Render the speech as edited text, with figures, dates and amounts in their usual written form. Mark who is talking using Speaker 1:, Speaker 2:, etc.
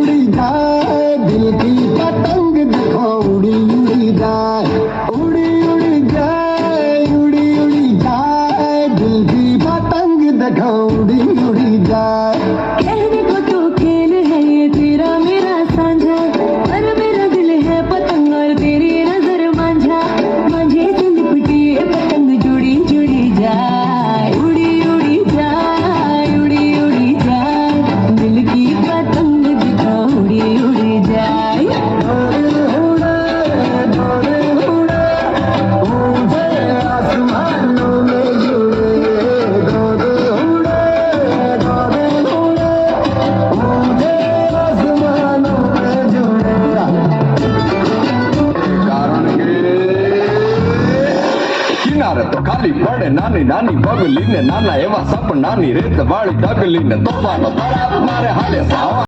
Speaker 1: उड़ी जाए दिल की पतंग देखो उड़ी उड़ी जाए उड़ी जाए उड़ी जाए दिल की पतंग देखो उड़ी उड़ी जाए।
Speaker 2: कहने को तो खेल है ये तेरा मेरा साझा, पर मेरा दिल है पतंग और तेरी नजर मांझा। मांझे से लिपटी ये पतंग जुड़ी जुड़ी जाए उड़ी जाए उड़ी जाए दिल की पतंग दिखा उड़ी जाए।
Speaker 1: आसमानों में जुड़े आसमानों में जुड़े
Speaker 3: કિનારે તો ખાલી પડે નાની નાની પગલી ને નાના એવા સપનાની રેત વાળી ડગલી ને તોફાનો તળાવ મારે હાલે સાવા